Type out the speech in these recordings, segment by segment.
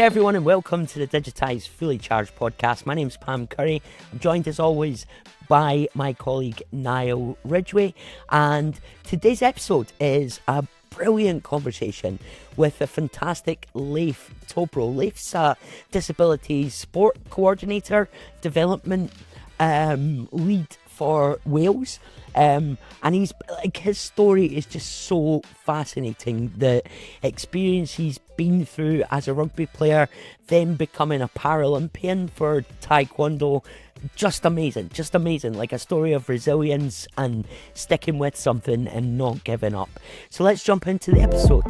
Okay, everyone, and welcome to the Digitize Fully Charged Podcast. My name's Pam Curry. I'm joined, as always, by my colleague Niall Ridgway, and today's episode is a brilliant conversation with the fantastic Leif Thobroe. Leif's a disability sport coordinator, development lead for Wales, and he's like, his story is just so fascinating. The experience he's been through as a rugby player, then becoming a Paralympian for taekwondo, just amazing, like a story of resilience and sticking with something and not giving up. So let's jump into the episode.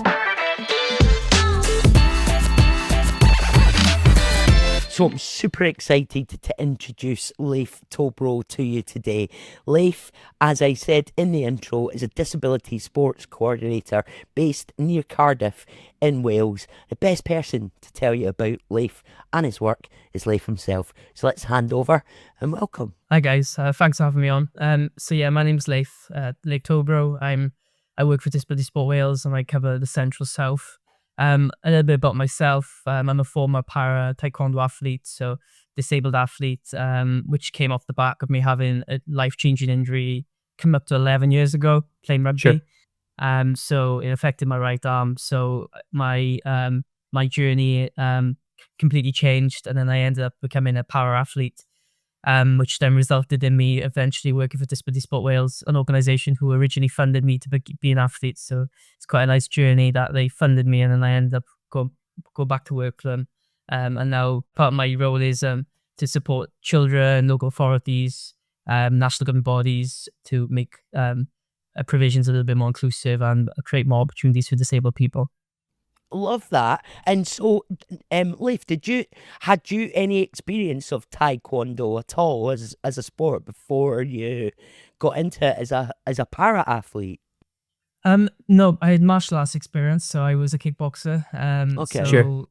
So I'm super excited to introduce Leif Thobroe to you today. Leif, as I said in the intro, is a disability sports coordinator based near Cardiff in Wales. The best person to tell you about Leif and his work is Leif himself. So let's hand over and welcome. Hi guys, thanks for having me on. My name's Leif Thobroe. I work for Disability Sport Wales and I cover the Central South. A little bit about myself. I'm a former para-taekwondo athlete, so disabled athlete, which came off the back of me having a life-changing injury come up to 11 years ago, playing rugby. Sure. So it affected my right arm. So my journey completely changed, and then I ended up becoming a para-athlete, which then resulted in me eventually working for Disability Sport Wales, an organisation who originally funded me to be an athlete. So it's quite a nice journey that they funded me, and then I ended up go back to work for them. And now part of my role is to support children, local authorities, national government bodies to make provisions a little bit more inclusive and create more opportunities for disabled people. Love that. And so, Leif, had you any experience of taekwondo at all as a sport before you got into it as a para athlete? No, I had martial arts experience, so I was a kickboxer. Sure.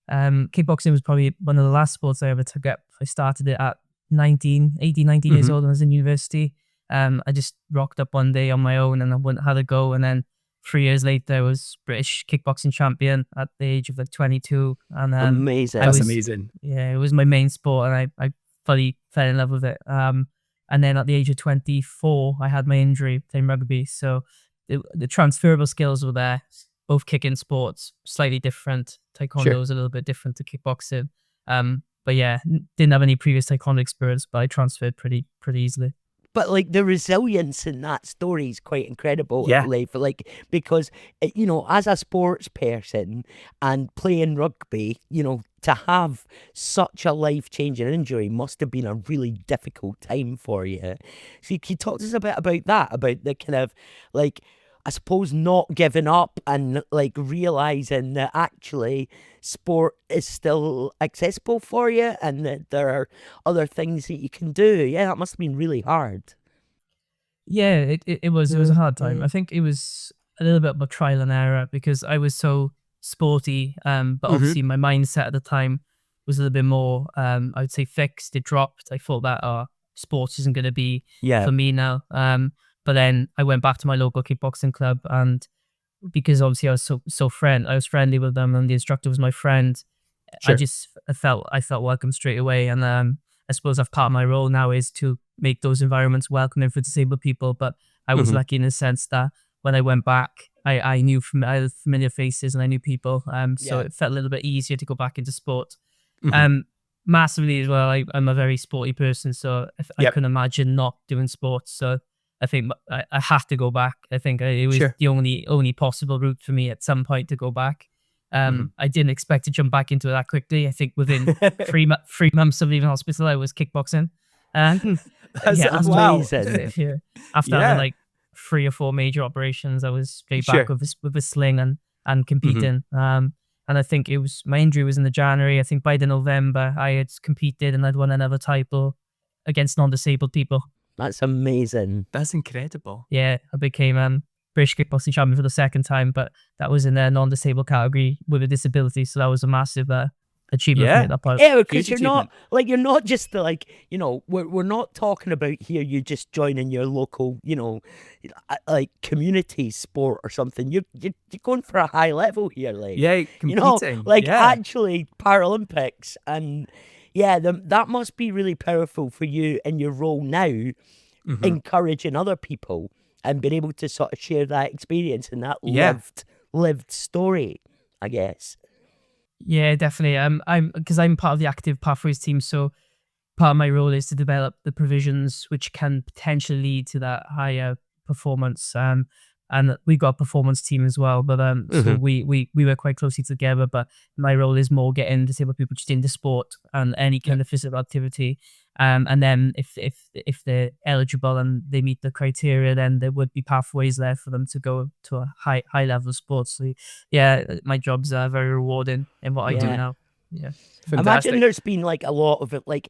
Kickboxing was probably one of the last sports I ever took up. I started it at 19 years old when I was in university. I just rocked up one day on my own and I wouldn't had a go, and then 3 years later, I was British kickboxing champion at the age of 22. And amazing. That's amazing. Yeah, it was my main sport, and I fully fell in love with it. And then at the age of 24, I had my injury playing rugby. So the transferable skills were there. Both kicking sports, slightly different. Taekwondo was a little bit different to kickboxing. But yeah, didn't have any previous taekwondo experience, but I transferred pretty easily. But like the resilience in that story is quite incredible, Leif. Like, because, as a sports person and playing rugby, to have such a life-changing injury must have been a really difficult time for you. So can you talk to us a bit about that, about the kind of like, I suppose, not giving up and like realizing that actually sport is still accessible for you and that there are other things that you can do. Yeah, that must have been really hard. Yeah, it was a hard time. I think it was a little bit of a trial and error because I was so sporty, but obviously my mindset at the time was a little bit more, I would say, fixed. It dropped. I thought that sports isn't going to be for me now. But then I went back to my local kickboxing club, and because obviously I was friendly with them, and the instructor was my friend. Sure. I felt welcome straight away, and I suppose part of my role now is to make those environments welcoming for disabled people. But I was lucky in the sense that when I went back, I had familiar faces and I knew people, so it felt a little bit easier to go back into sport. Massively as well. I'm a very sporty person, so I couldn't imagine not doing sports. So I think I have to go back. I think it was the only possible route for me at some point to go back. I didn't expect to jump back into it that quickly. I think within 3 months of leaving hospital, I was kickboxing. That's amazing. After having like 3 or 4 major operations, I was straight back with a sling and competing. And I think my injury was in the January. I think by the November, I had competed and I'd won another title against non-disabled people. That's amazing. That's incredible. Yeah, I became British kickboxing champion for the second time, but that was in a non-disabled category with a disability, so that was a massive achievement for me at that point. Yeah, because Huge you're not just we're not talking about here you just joining your local, like community sport or something. You're going for a high level here, like competing. Actually Paralympics, and that must be really powerful for you in your role now, encouraging other people and being able to sort of share that experience and that lived story, I guess. Yeah, definitely. I'm part of the active pathways team, so part of my role is to develop the provisions which can potentially lead to that higher performance. And we've got a performance team as well, but so we work quite closely together. But my role is more getting disabled people just into sport and any kind of physical activity. And then if they're eligible and they meet the criteria, then there would be pathways there for them to go to a high level of sports. So my job's very rewarding in what I do now. Yeah, fantastic. Imagine there's been like a lot of it, like.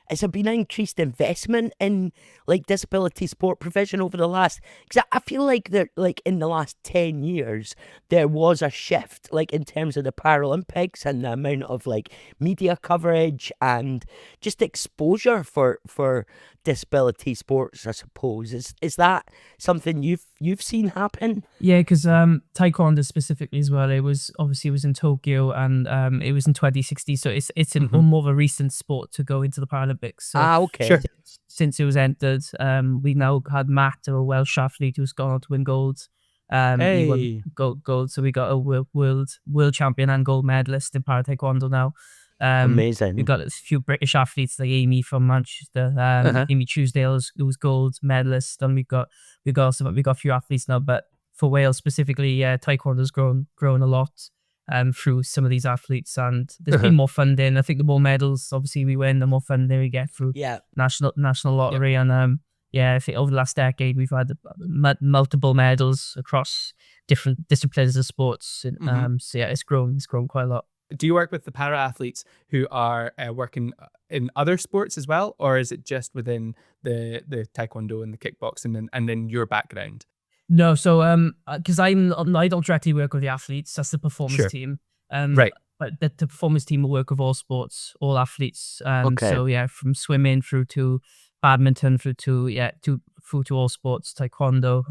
Has there been an increased investment in like disability sport provision over the last? Because I feel like that, like in the last 10 years, there was a shift, like in terms of the Paralympics and the amount of like media coverage and just exposure for disability sports. I suppose is that something you've seen happen? Yeah, because taekwondo specifically as well. It was in Tokyo and it was in 2016. So it's more of a recent sport to go into the Paralympics. So okay. Sure. Since it was entered, we now had Matt, a Welsh athlete, who's gone on to win gold. He won gold. So we got a world champion and gold medalist in para-taekwondo now. Amazing. We got a few British athletes like Amy from Manchester, Amy Truesdale, who was gold medalist, and we got a few athletes now. But for Wales specifically, taekwondo's grown a lot through some of these athletes, and there's been more funding. I think the more medals obviously we win, the more funding we get through national lottery, and I think over the last decade we've had multiple medals across different disciplines of sports. So it's grown quite a lot. Do you work with the para athletes who are working in other sports as well, or is it just within the taekwondo and the kickboxing and then your background? No, so because I don't directly work with the athletes. That's the performance team. Right. But the performance team will work with all sports, all athletes. Okay. So from swimming through to badminton, through to all sports, taekwondo.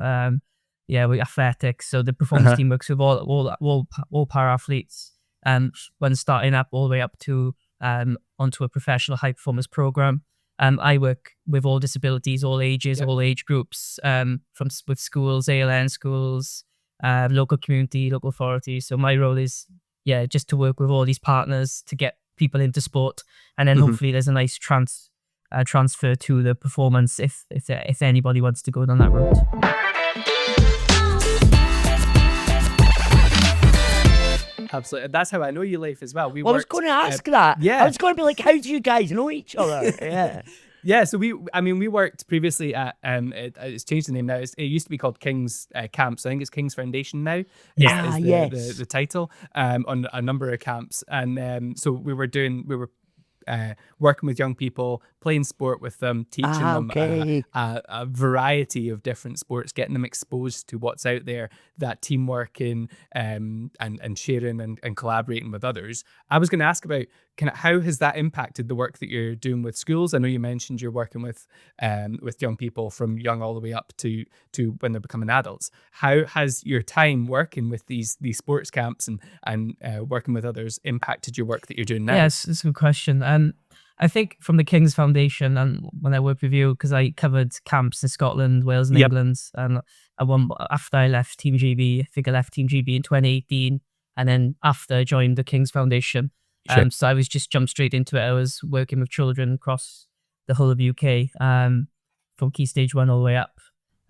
With athletics. So the performance team works with all para athletes. When starting up all the way up to onto a professional high performance program. I work with all disabilities, all ages, all age groups, with schools, ALN schools, local community, local authorities. So my role is just to work with all these partners to get people into sport, and then hopefully there's a nice transfer to the performance if anybody wants to go down that route. Absolutely. That's how I know you, Leif, as well. I was going to ask that. Yeah. I was going to be like, how do you guys know each other? Yeah. Yeah, so we worked previously at, it's changed the name now. It used to be called King's Camps. I think it's King's Foundation now. Is the title on a number of camps. And so we were working with young people, playing sport with them, teaching them a variety of different sports, getting them exposed to what's out there, that teamwork and sharing and collaborating with others. I was going to ask about how has that impacted the work that you're doing with schools? I know you mentioned you're working with young people from young all the way up to when they're becoming adults. How has your time working with these sports camps and working with others impacted your work that you're doing now? Yes, it's a good question. I think from the King's Foundation, and when I worked with you, because I covered camps in Scotland, Wales and England, and after I left Team GB, I think I left Team GB in 2018, and then after I joined the King's Foundation, so I was just jumped straight into it. I was working with children across the whole of UK, from Key Stage 1 all the way up.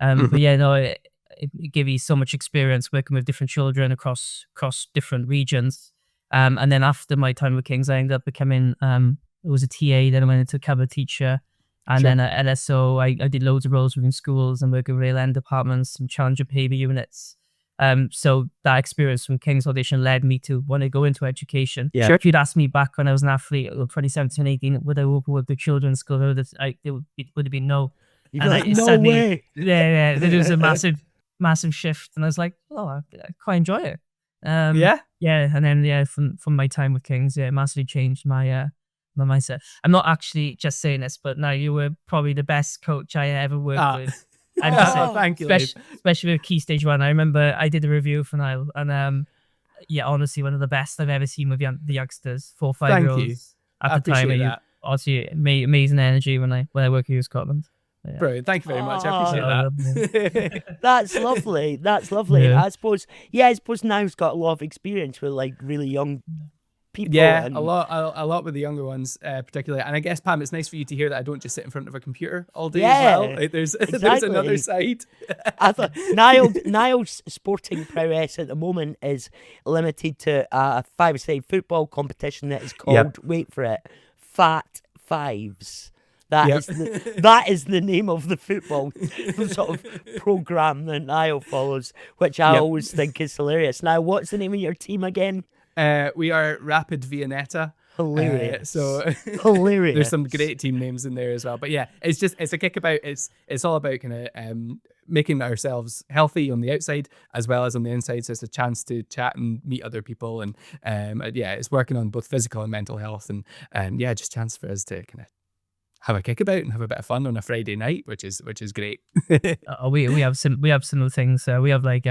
But it gave me so much experience working with different children across different regions. And then after my time with King's, I ended up becoming it was a TA, then I went into cover teacher, and then at LSO, I did loads of roles within schools and working with ALN departments and challenger behaviour units. So that experience from King's Foundation led me to want to go into education. Yeah. If you'd asked me back when I was an athlete, 2017, 18, would I work with the children's school? It would have been no. No way. Yeah, there was a massive shift, and I was like, I quite enjoy it. And then from my time with Kings, it massively changed my my mindset. I'm not actually just saying this, but no, you were probably the best coach I ever worked with. I'm just saying, thank you, Leif. especially with Key Stage 1. I remember I did a review for Niall, and honestly, one of the best I've ever seen with the youngsters, 4 or 5 year olds at the time. That. Obviously, amazing energy when I work here in Scotland. Yeah. Brilliant. Thank you very much. I appreciate that. That's lovely. That's lovely. Yeah. I suppose Niall's got a lot of experience with like really young people. Yeah, a lot with the younger ones, particularly. And I guess, Pam, it's nice for you to hear that I don't just sit in front of a computer all day as well. Like, there's another side. I thought Niall's sporting prowess at the moment is limited to a 5-a-side football competition that is called, wait for it, Fat Fives. That is the name of the football sort of program that Niall follows, which I always think is hilarious. Now, what's the name of your team again? We are Rapid Viennetta. Hilarious. Hilarious. There's some great team names in there as well. But yeah, it's a kickabout. It's all about kind of making ourselves healthy on the outside as well as on the inside. So it's a chance to chat and meet other people, and it's working on both physical and mental health, and just a chance for us to kind of have a kickabout and have a bit of fun on a Friday night, which is great. We have similar things. We have like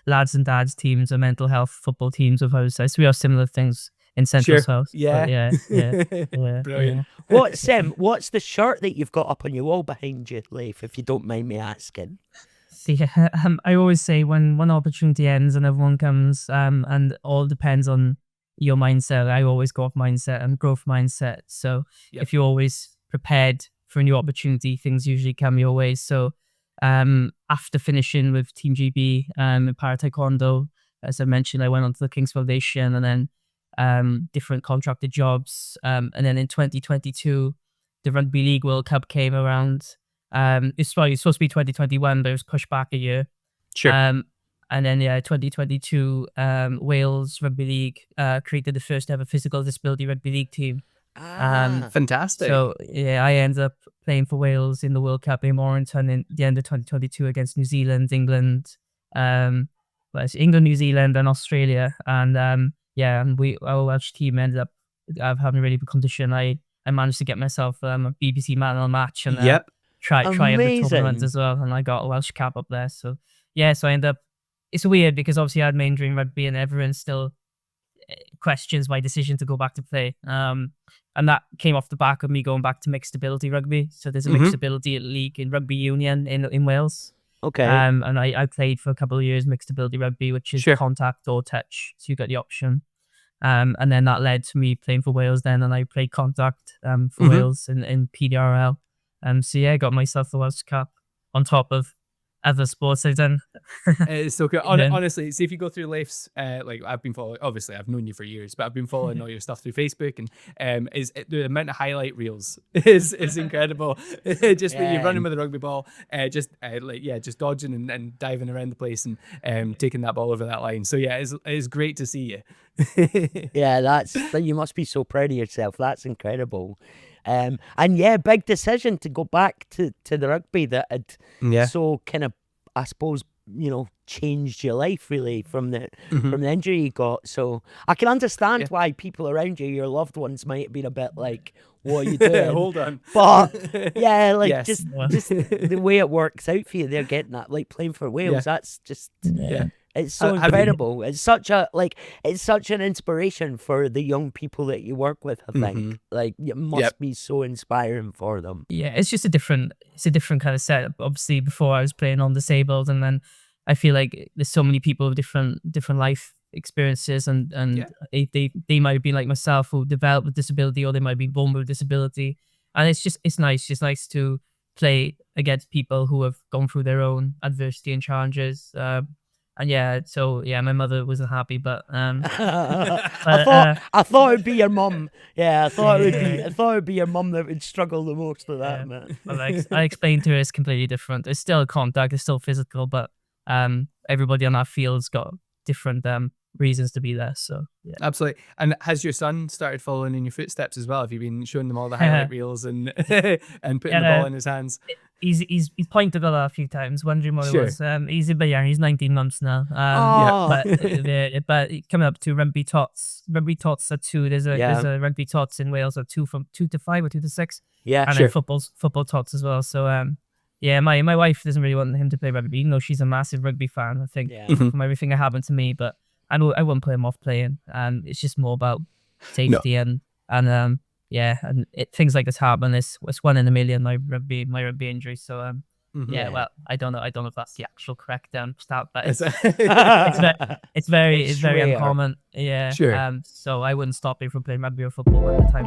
lads and dads teams, or mental health football teams of house. So we have similar things in Central South. Yeah. Brilliant. Yeah. What's the shirt that you've got up on your wall behind you, Leif, if you don't mind me asking? See, I always say when one opportunity ends and everyone comes, and all depends on your mindset. I always go off mindset and growth mindset. So if you're always prepared for a new opportunity, things usually come your way. So after finishing with Team GB in para-taekwondo, as I mentioned, I went on to the King's Foundation, and then different contracted jobs. And then in 2022, the Rugby League World Cup came around. It's supposed to be 2021, but it was pushed back a year. Sure. And then 2022, Wales Rugby League created the first ever physical disability rugby league team. Fantastic. So I ended up playing for Wales in the World Cup in Warrington in the end of 2022 against New Zealand, England, New Zealand, and Australia. And our Welsh team ended up having a really good competition. I managed to get myself a BBC Man of the Match and try other tournaments as well, and I got a Welsh cap up there. So so I ended up. It's weird because obviously I had majoring rugby, and everyone still questions my decision to go back to play. And that came off the back of me going back to mixed ability rugby. So there's a mixed ability league in rugby union in Wales. Okay. And I played for a couple of years mixed ability rugby, which is contact or touch. So you got the option. And then that led to me playing for Wales then, and I played contact for Wales in PDRL. I got myself the Welsh Cup on top of other sports I've done. It's so good. Honestly, see, if you go through Leif's, I've been following, obviously I've known you for years, but I've been following all your stuff through Facebook, and the amount of highlight reels is incredible. Just when you're running with a rugby ball, just dodging and diving around the place and taking that ball over that line. So it's great to see you. You must be so proud of yourself. That's incredible. Big decision to go back to the rugby that had so kind of, I suppose, changed your life really from the injury you got. So I can understand why people around you, your loved ones, might have been a bit like, what are you doing? Hold on. But just the way it works out for you, they're getting that, like playing for Wales. That's just it's so incredible. It's such an inspiration for the young people that you work with, I think. Like, it must be so inspiring for them. Yeah, it's just a different kind of setup. Obviously, before I was playing on disabled, and then I feel like there's so many people with different life experiences, and they might be like myself who developed with disability, or they might be born with disability. And it's nice to play against people who have gone through their own adversity and challenges. My mother wasn't happy, but I thought it'd be your mum. Yeah, I thought it would be your mum that would struggle the most with that, man. Well, I explained to her it's completely different. It's still contact, it's still physical, but everybody on that field's got different reasons to be there. So absolutely. And has your son started following in your footsteps as well? Have you been showing them all the highlight reels and putting the ball in his hands? he's pointed at that a few times, wondering what it was. He's 19 months now. But coming up to rugby tots. Rugby tots are 2. There's a rugby tots in Wales are 2 from 2 to 5 or 2 to 6. Yeah, and then football tots as well. So my wife doesn't really want him to play rugby, even though she's a massive rugby fan. I think from everything that happened to me, but I wouldn't put him off playing. It's just more about safety and things like this happen. It's 1 in a million. My rugby injury. So well, I don't know if that's the actual correct stat, but it's very uncommon. Yeah, sure. So I wouldn't stop him from playing rugby or football at the time.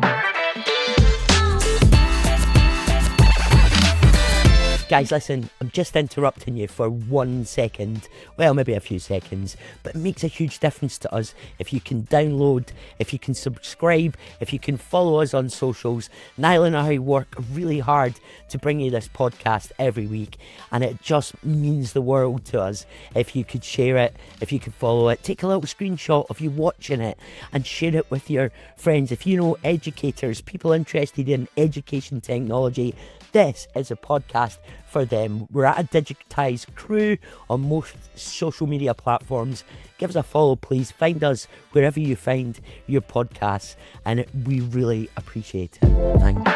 Guys, listen, I'm just interrupting you for 1 second, well, maybe a few seconds, but it makes a huge difference to us if you can download, if you can subscribe, if you can follow us on socials. Niall and I work really hard to bring you this podcast every week, and it just means the world to us if you could share it, if you could follow it, take a little screenshot of you watching it and share it with your friends. If you know educators, people interested in education technology, this is a podcast for them. We're at a Digitize crew on most social media platforms. Give us a follow, please. Find us wherever you find your podcasts, and we really appreciate it. Thank you.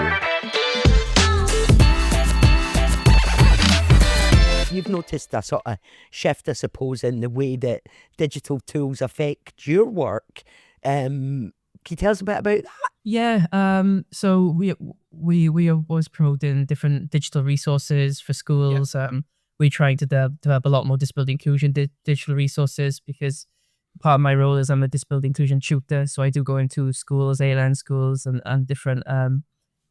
You've noticed a sort of shift, I suppose, in the way that digital tools affect your work. Can you tell us a bit about that? Yeah. So we are always promoting different digital resources for schools. We're trying to develop a lot more disability inclusion digital resources, because part of my role is I'm a disability inclusion tutor. So I do go into schools, ALN schools, and different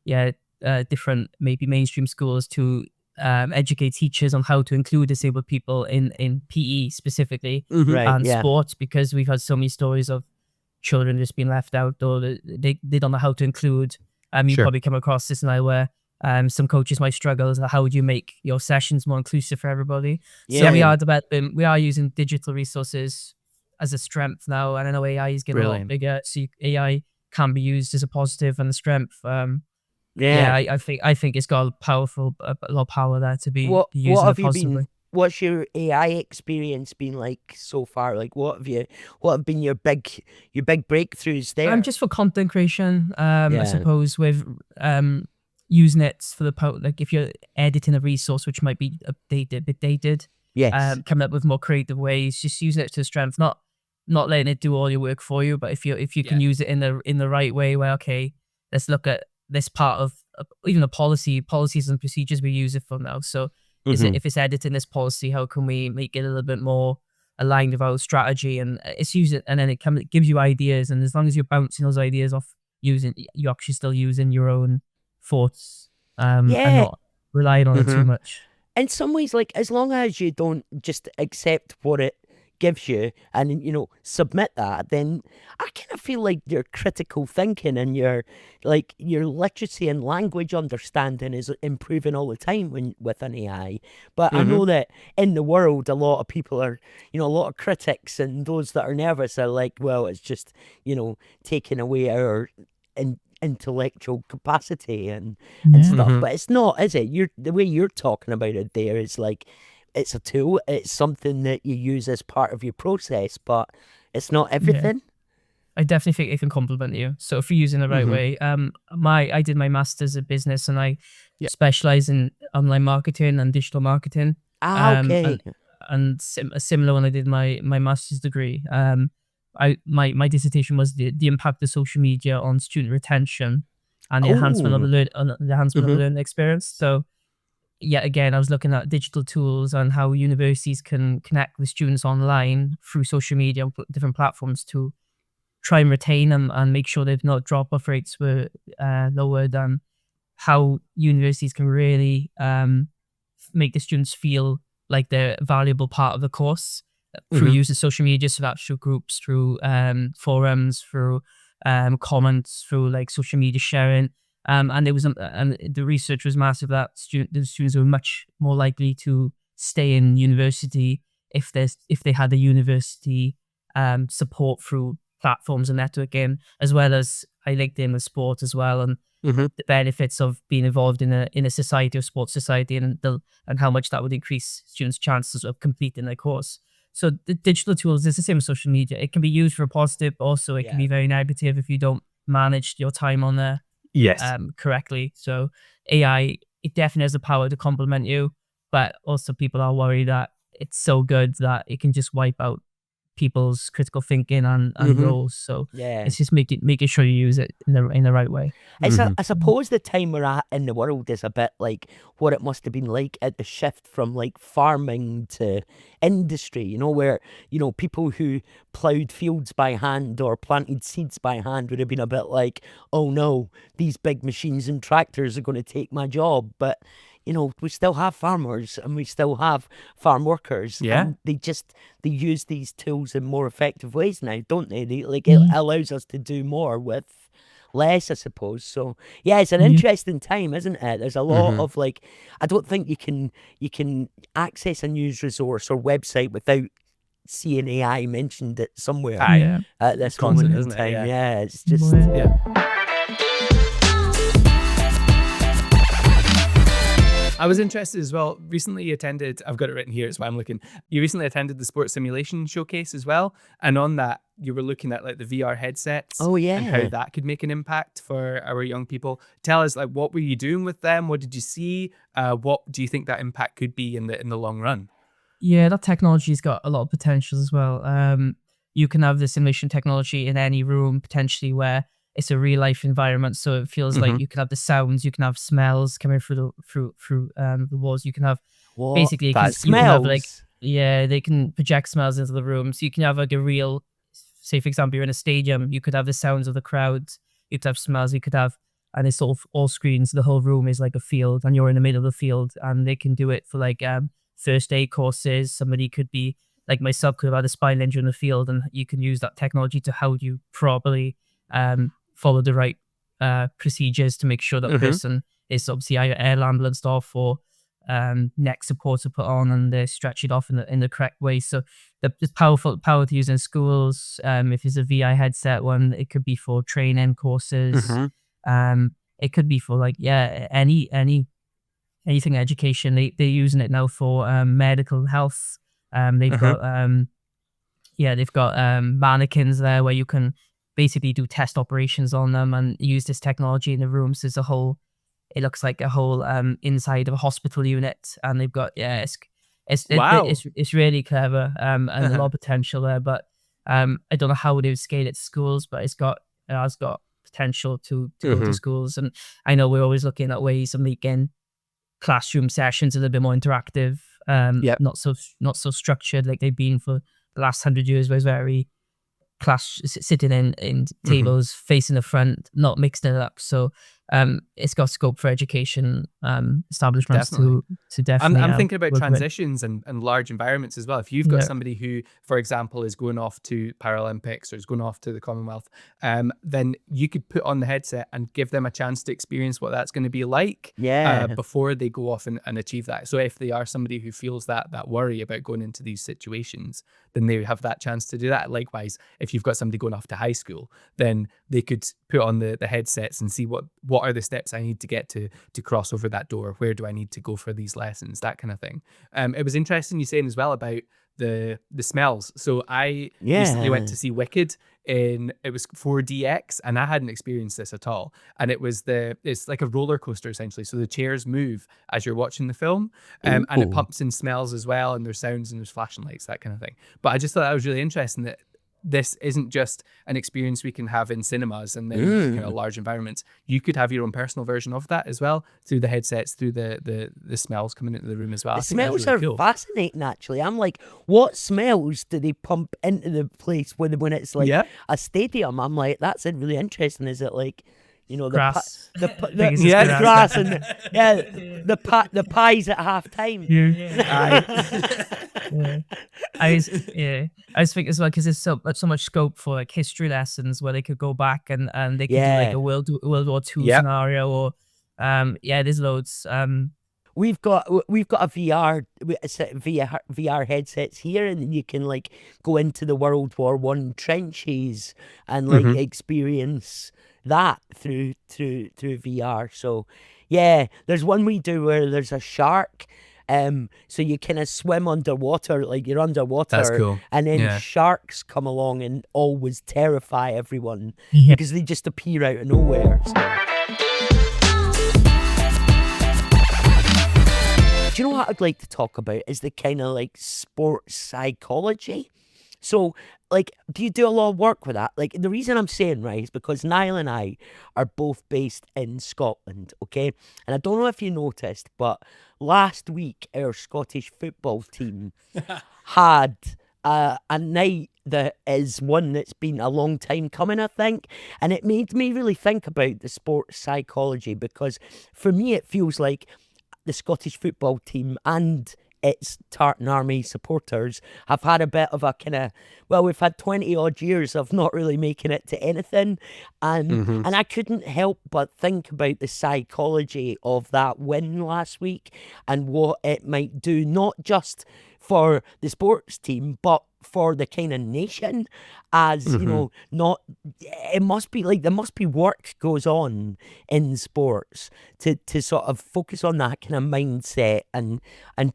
different maybe mainstream schools to educate teachers on how to include disabled people in PE specifically and sports, because we've had so many stories of children just being left out, or they don't know how to include. You probably come across this now, where some coaches might struggle as how would you make your sessions more inclusive for everybody. So we are using digital resources as a strength now, and I know AI is getting a lot bigger, so AI can be used as a positive and a strength. I think it's got a lot of power there to be used positively. What's your AI experience been like so far? Like, what have been your big breakthroughs there? Just for content creation, I suppose, with using it for like if you're editing a resource which might be a bit dated, coming up with more creative ways, just using it to strength, not letting it do all your work for you, but if you can use it in the right way, where let's look at this part of even the policies and procedures we use it for now. So if it's editing this policy, how can we make it a little bit more aligned with our strategy? And it's using, and then it gives you ideas. And as long as you're bouncing those ideas off you're actually still using your own thoughts and not relying on it too much. In some ways, like, as long as you don't just accept what it gives you and submit that, then I kind of feel like your critical thinking and your literacy and language understanding is improving all the time with an AI. But I know that in the world, a lot of people are, a lot of critics and those that are nervous are like, well, it's just taking away our intellectual capacity and stuff. But it's not, is it? The way you're talking about it there is like, it's a tool, it's something that you use as part of your process, but it's not everything. I definitely think it can complement you. So if you're using it the right way, I did my master's in business, and I specialize in online marketing and digital marketing. Okay. And similar when I did my master's degree. My dissertation was the impact of social media on student retention and the enhancement of the learning experience. So again, I was looking at digital tools and how universities can connect with students online through social media and different platforms to try and retain them and make sure they've not drop-off rates were lowered, and how universities can really make the students feel like they're a valuable part of the course through use of social media, so that's through groups, through forums, through comments, through like social media sharing. And the research was massive that the students were much more likely to stay in university if they had the university support through platforms and networking, as well as I linked in with sport as well, and Mm-hmm. the benefits of being involved in a society or sports society, and how much that would increase students' chances of completing their course. So the digital tools is the same as social media. It can be used for positive, but also it can be very negative if you don't manage your time on there correctly. So AI, it definitely has the power to complement you, but also people are worried that it's so good that it can just wipe out people's critical thinking and roles. So it's just making sure you use it in the right way. I suppose the time we're at in the world is a bit like what it must have been like at the shift from like farming to industry, you know, where, you know, people who ploughed fields by hand or planted seeds by hand would have been a bit like, oh no, these big machines and tractors are going to take my job. But you know, we still have farmers and we still have farm workers. Yeah. And they use these tools in more effective ways now, don't they? It allows us to do more with less, I suppose. So yeah, it's an interesting time, isn't it? There's a lot of like, I don't think you can access a news resource or website without seeing AI mentioned it somewhere at this moment in time. Yeah, it's just I was interested as well. Recently you attended, I've got it written here, it's why I'm looking. You recently attended the Sports Simulation Showcase as well. And on that, you were looking at like the VR headsets. Oh, yeah. And how that could make an impact for our young people. Tell us, like, what were you doing with them? What did you see? What do you think that impact could be in the long run? Yeah, that technology's got a lot of potential as well. You can have the simulation technology in any room potentially where it's a real life environment, so it feels like you can have the sounds, you can have smells coming through the walls. You can have basically you can have like they can project smells into the room, so you can have like a real, say for example, you're in a stadium, you could have the sounds of the crowds, you could have smells, you could have, and it's all screens. The whole room is like a field, and you're in the middle of the field, and they can do it for like first aid courses. Somebody could be like myself, could have had a spinal injury in the field, and you can use that technology to help you properly follow the right procedures to make sure that person is obviously either air ambulanced off or neck supports are put on and they stretch it off in the correct way. So there's power to use in schools. If it's a VI headset one, it could be for training courses. It could be for like anything education. They're using it now for medical health. They've got mannequins there where you can basically do test operations on them and use this technology in the rooms. There's it looks like a whole inside of a hospital unit, and they've got it's really clever and a lot of potential there. But I don't know how they would scale it to schools, but it has got potential to go to schools. And I know we're always looking at ways of making classroom sessions a little bit more interactive, not so structured like they've been for the last 100 years, where it's very sitting in tables facing the front, not mixing it up. So it's got scope for education establishments to definitely. I'm thinking about transitions and large environments as well. If you've got somebody who, for example, is going off to Paralympics or is going off to the Commonwealth, then you could put on the headset and give them a chance to experience what that's going to be like before they go off and achieve that. So if they are somebody who feels that worry about going into these situations, then they have that chance to do that. Likewise, if you've got somebody going off to high school, then they could put on the headsets and see what are the steps I need to get to cross over that door? Where do I need to go for these lessons? That kind of thing. It was interesting you saying as well about the smells. So I recently went to see Wicked it was 4DX, and I hadn't experienced this at all. And it's like a roller coaster essentially. So the chairs move as you're watching the film, and it pumps in smells as well, and there's sounds and there's flashing lights, that kind of thing. But I just thought that was really interesting that this isn't just an experience we can have in cinemas and then kind of large environments. You could have your own personal version of that as well through the headsets, through the smells coming into the room as well. The smells really are fascinating, actually. I'm like, what smells do they pump into the place when it's like a stadium? I'm like, that's really interesting. Is it like, you know, grass. Grass and the pies at half time. I was thinking as well, because there's so much scope for like history lessons where they could go back and they could do like a World War II scenario, or there's loads. We've got a VR headsets here, and you can like go into the World War I trenches and like experience that through VR. So yeah, there's one we do where there's a shark. So you kind of swim underwater, like you're underwater. That's cool. And then Yeah. sharks come along and always terrify everyone Yeah. because they just appear out of nowhere. So. Do you know what I'd like to talk about is the kind of like sports psychology. So, like, do you do a lot of work with that? Like, the reason I'm saying, right, is because Niall and I are both based in Scotland, okay? And I don't know if you noticed, but last week our Scottish football team had a night that is one that's been a long time coming, I think. And it made me really think about the sports psychology because for me, it feels like the Scottish football team and its Tartan Army supporters have had a bit of a kind of, well, we've had 20 odd years of not really making it to anything. And I couldn't help but think about the psychology of that win last week and what it might do, not just for the sports team, but for the kind of nation, as you know, not it must be like there must be work goes on in sports to sort of focus on that kind of mindset and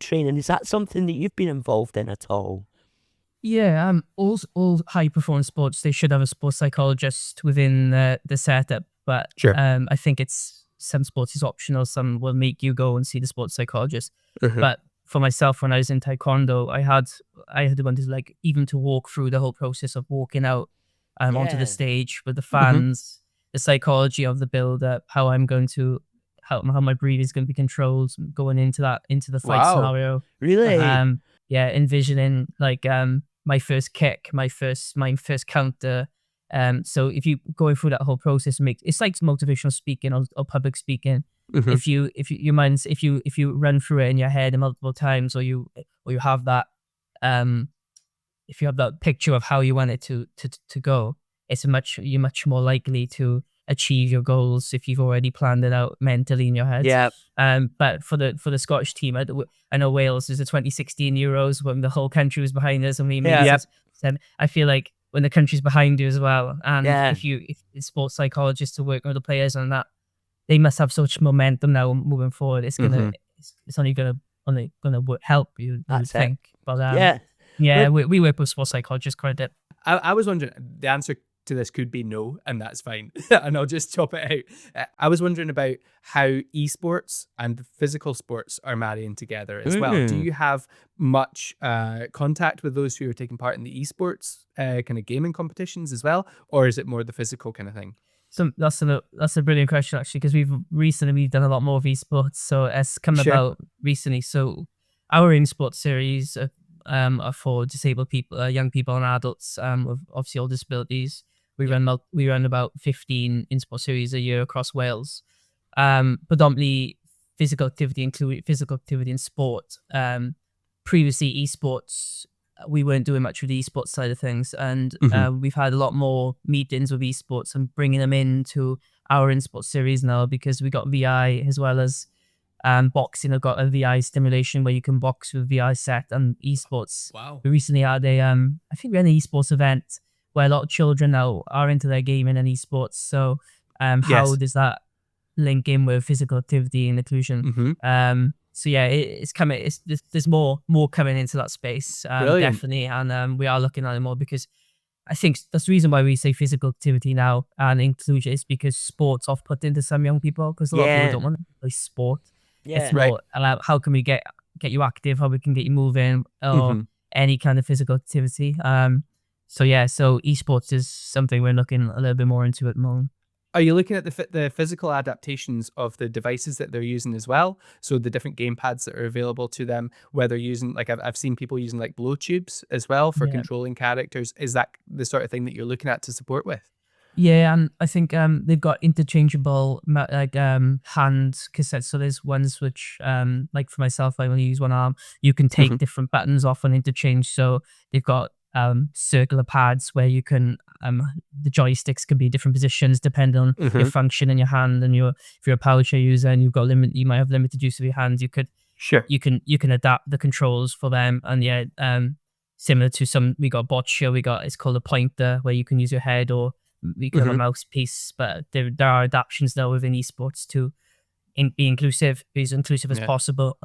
training. Is that something that you've been involved in at all? Yeah, all high performance sports, they should have a sports psychologist within the setup. But Sure. I think it's some sports is optional. Some will make you go and see the sports psychologist. But for myself, when I was in taekwondo, I had to want to like even to walk through the whole process of walking out onto Yeah. the stage with the fans, the psychology of the build up, how I'm going to how my breathing is going to be controlled going into the fight Wow. scenario. Really? Yeah, envisioning like my first kick, my first counter. So if you going through that whole process, it's like motivational speaking or public speaking. If you run through it in your head multiple times, or you have that if you have that picture of how you want it to go, you're much more likely to achieve your goals if you've already planned it out mentally in your head. Yeah. But for the Scottish team, I know Wales is the 2016 Euros when the whole country was behind us and we made it. And I feel like when the country's behind you as well, and if sports psychologists are working with the players on that, they must have such momentum now moving forward. It's only gonna help you. That's it. think. But we work with sports psychologists quite a bit. I was wondering, the answer to this could be no, and that's fine. And I'll just chop it out. I was wondering about how esports and physical sports are marrying together as well. Do you have much contact with those who are taking part in the esports kind of gaming competitions as well, or is it more the physical kind of thing? So that's a brilliant question actually, because we've done a lot more of esports, so it's come about recently. So our esports series are for disabled people, young people and adults with obviously all disabilities. We run about 15 esports series a year across Wales, predominantly physical activity, including physical activity in sport. Previously esports, we weren't doing much with the esports side of things, and we've had a lot more meetings with esports and bringing them into our esports series now, because we got VI as well as boxing. I've got a VI stimulation where you can box with VI set and esports. Wow. We recently had I think we had an esports event where a lot of children now are into their gaming and esports. So how does that link in with physical activity and inclusion? So yeah, it's coming. There's more coming into that space, definitely, and we are looking at it more, because I think that's the reason why we say physical activity now and inclusion is because sport's off-putting to some young people, because a lot of people don't want to play sport. Yeah. It's more how can we get you active, how we can get you moving, or any kind of physical activity. So esports is something we're looking a little bit more into at the moment. Are you looking at the physical adaptations of the devices that they're using as well? So the different game pads that are available to them, whether using, like I've seen people using like blow tubes as well for controlling characters. Is that the sort of thing that you're looking at to support with? Yeah, and I think they've got interchangeable hand cassettes. So there's ones which, like for myself, I only use one arm. You can take different buttons off and interchange. So they've got circular pads where you can the joysticks can be different positions depending on your function in your hand, and if you're a power chair user and you might have limited use of your hands, you can adapt the controls for them. And similar to we got Boccia, it's called a pointer where you can use your head or we could have a mouthpiece, but there are adaptations now within esports to be inclusive, be as inclusive as possible.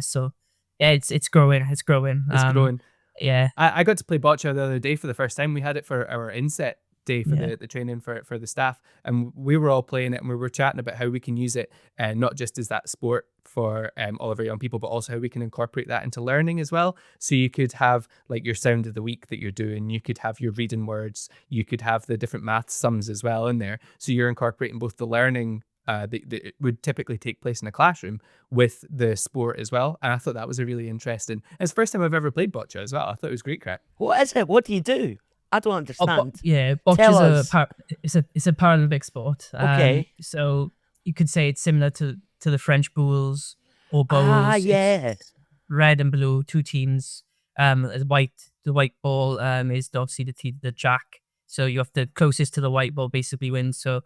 So it's growing. It's growing. Yeah. I got to play Boccia the other day for the first time. We had it for our inset day for the training for the staff, and we were all playing it, and we were chatting about how we can use it, not just as that sport for all of our young people, but also how we can incorporate that into learning as well. So you could have like your sound of the week that you're doing, you could have your reading words, you could have the different math sums as well in there. So you're incorporating both the learning that would typically take place in a classroom with the sport as well. And I thought that was a really interesting. It's the first time I've ever played Boccia as well. I thought it was great crack. What is it? What do you do? I don't understand. Boccia is a Paralympic sport. Okay. So you could say it's similar to the French bowls or bowls. It's red and blue, two teams. The white ball is obviously the jack. So you have the closest to the white ball basically wins. So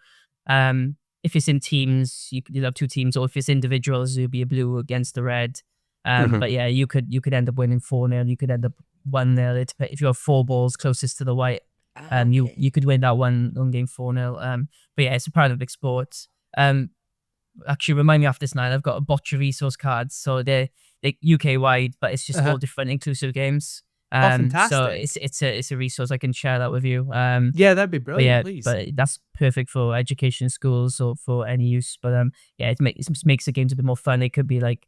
if it's in teams, you'll have two teams, or if it's individuals, it'll be a blue against the red. But yeah, you could end up winning 4-0. You could end up 1-0. If you have four balls closest to the white, you could win that one game 4-0. But yeah, it's a Paralympic sport. Actually, remind me after this night, I've got a Boccia resource cards, so they're UK wide, but it's just all different inclusive games. Fantastic. So it's a resource. I can share that with you. Yeah, that'd be brilliant. Please. But that's perfect for education schools or for any use. But it makes the games a bit more fun. It could be like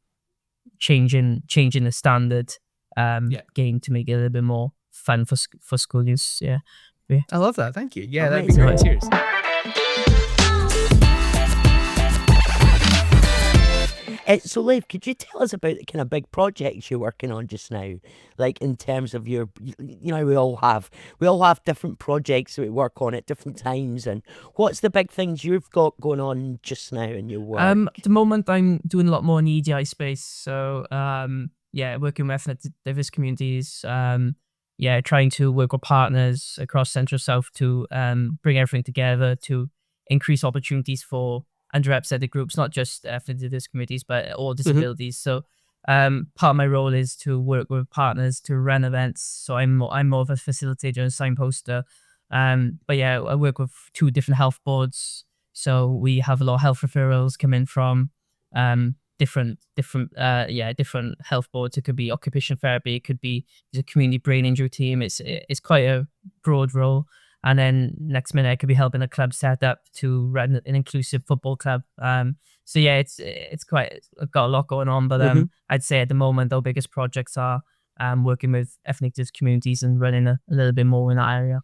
changing the standard game to make it a little bit more fun for school use. Yeah. I love that. Thank you. Yeah, that'd be great. Cheers. So, Leif, could you tell us about the kind of big projects you're working on just now? Like in terms of your, we all have different projects that we work on at different times. And what's the big things you've got going on just now in your work? At the moment, I'm doing a lot more in the EDI space. So, working with ethnic diverse communities. Trying to work with partners across Central South to bring everything together to increase opportunities for underrepresented groups, not just ethnic diverse communities, but all disabilities. So part of my role is to work with partners to run events. So I'm more of a facilitator and signposter. I work with two different health boards. So we have a lot of health referrals coming from different health boards. It could be occupational therapy, it could be the community brain injury team. It's quite a broad role. And then next minute I could be helping a club set up to run an inclusive football club. It's got a lot going on. But I'd say at the moment our biggest projects are working with ethnic communities and running a little bit more in that area.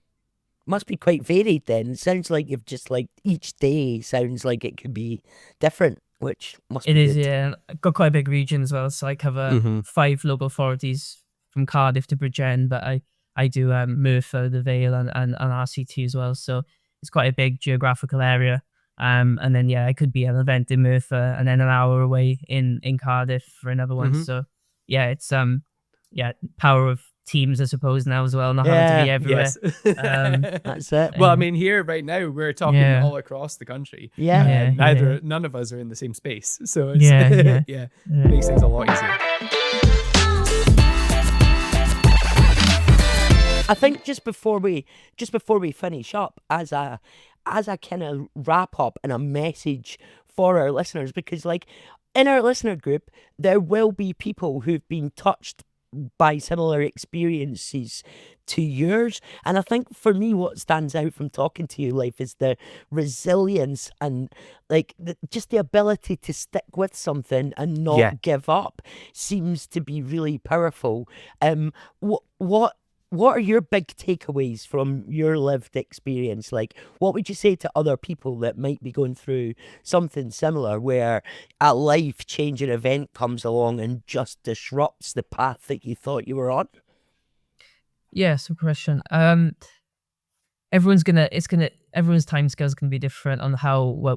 Must be quite varied then. It sounds like you've just like each day sounds like it could be different, which must be good. It is, yeah. I've got quite a big region as well. So I cover 5 local authorities from Cardiff to Bridgend, but I do Merthyr, the Vale, and RCT as well. So it's quite a big geographical area. And then I could be at an event in Merthyr and then an hour away in Cardiff for another one. So it's power of teams, I suppose, now as well, not having to be everywhere. Yes. That's it. Well, I mean, here right now we're talking all across the country. None of us are in the same space, so it's makes things a lot easier. I think just before we finish up, as a kind of wrap up and a message for our listeners, because like in our listener group, there will be people who've been touched by similar experiences to yours. And I think for me, what stands out from talking to you, Leif, is the resilience and like just the ability to stick with something and not give up seems to be really powerful. What are your big takeaways from your lived experience? Like, what would you say to other people that might be going through something similar where a life-changing event comes along and just disrupts the path that you thought you were on? Yes, question. Everyone's timescale is gonna be different on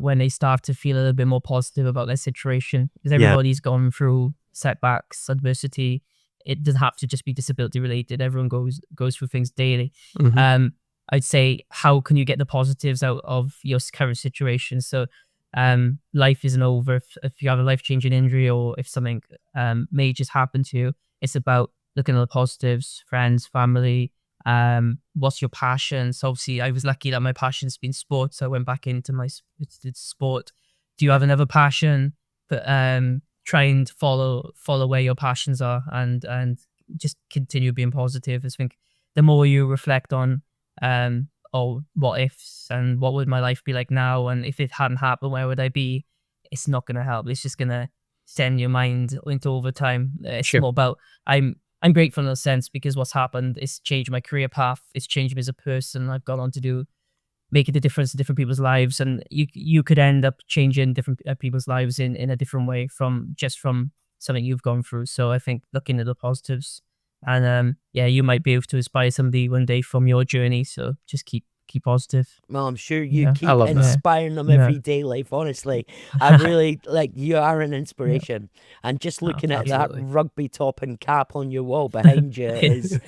when they start to feel a little bit more positive about their situation, because everybody's gone through setbacks, adversity. It doesn't have to just be disability related. Everyone goes through things daily. I'd say, how can you get the positives out of your current situation? So life isn't over. If you have a life-changing injury or if something major's happened to you, it's about looking at the positives, friends, family, What's your passion? So obviously I was lucky that my passion's been sports, so I went back into my sport. Do you have another passion? But try and follow where your passions are, and just continue being positive. I think the more you reflect on what ifs and what would my life be like now, and if it hadn't happened, where would I be? It's not going to help. It's just going to send your mind into overtime. It's more about I'm grateful in a sense, because what's happened is changed my career path. It's changed me as a person. I've gone on to making a difference in different people's lives, and you could end up changing different people's lives in a different way from something you've gone through. So I think looking at the positives, and you might be able to inspire somebody one day from your journey. So just keep positive. Well, I'm sure you keep inspiring them every day, Leif. Honestly, I really you are an inspiration. And just looking at that rugby top and cap on your wall behind you is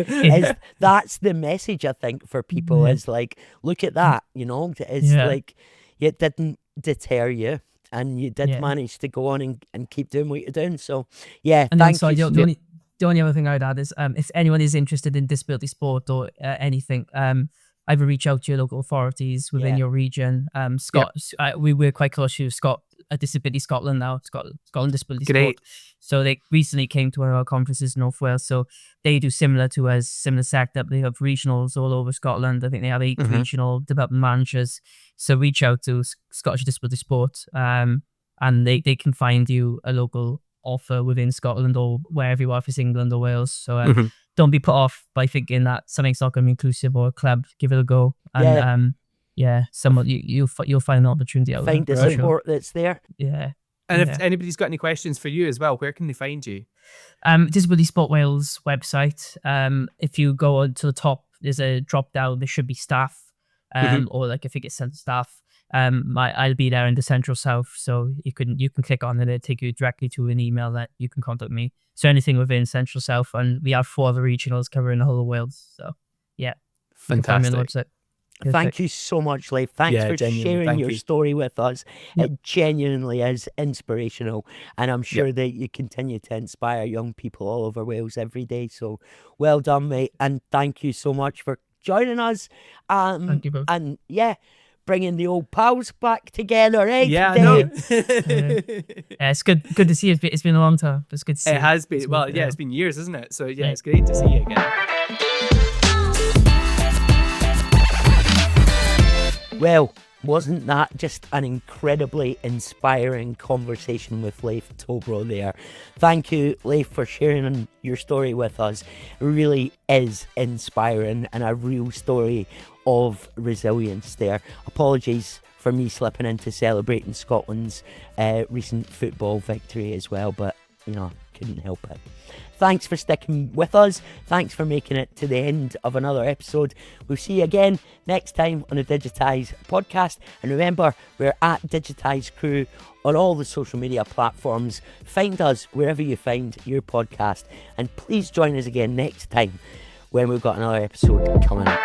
that's the message, I think, for people. Is like, look at that, it's like it didn't deter you, and you did manage to go on and keep doing what you're doing. So thank you. The only other thing I'd add is if anyone is interested in disability sport or anything, either reach out to your local authorities within your region. We work quite closely with Disability Scotland now, Scotland Disability Sport. So they recently came to one of our conferences in North Wales. So they do similar to us, similar setup. They have regionals all over Scotland. I think they have 8 regional development managers. So reach out to Scottish Disability Sport, and they can find you a local offer within Scotland or wherever you are, if it's England or Wales. So don't be put off by thinking that something's not going to be inclusive or a club. Give it a go, and someone you'll find an opportunity out there. Find the support that's there. And if anybody's got any questions for you as well, where can they find you? Disability Sport Wales website. If you go on to the top, there's a drop down. There should be staff, or I think it's centre staff. I'll be there in the Central South, so you can click on it. It'll take you directly to an email that you can contact me. So anything within Central South, and we have 4 other regionals covering the whole of Wales. So fantastic. Thank you so much, Leif. Thanks for sharing your story with us. It genuinely is inspirational, and I'm sure that you continue to inspire young people all over Wales every day. So well done, mate, and thank you so much for joining us. Thank you, bro. And bringing the old pals back together, eh? Yeah, no. It's good to see you. It's been a long time. It's good to see you. It has been. It's been years, isn't it? So it's great to see you again. Well, wasn't that just an incredibly inspiring conversation with Leif Thobroe there? Thank you, Leif, for sharing your story with us. It really is inspiring and a real story of resilience there. Apologies for me slipping into celebrating Scotland's recent football victory as well, but couldn't help it. Thanks for sticking with us. Thanks for making it to the end of another episode. We'll see you again next time on the Digitize podcast. And remember, we're at Digitize Crew on all the social media platforms. Find us wherever you find your podcast. And please join us again next time when we've got another episode coming up.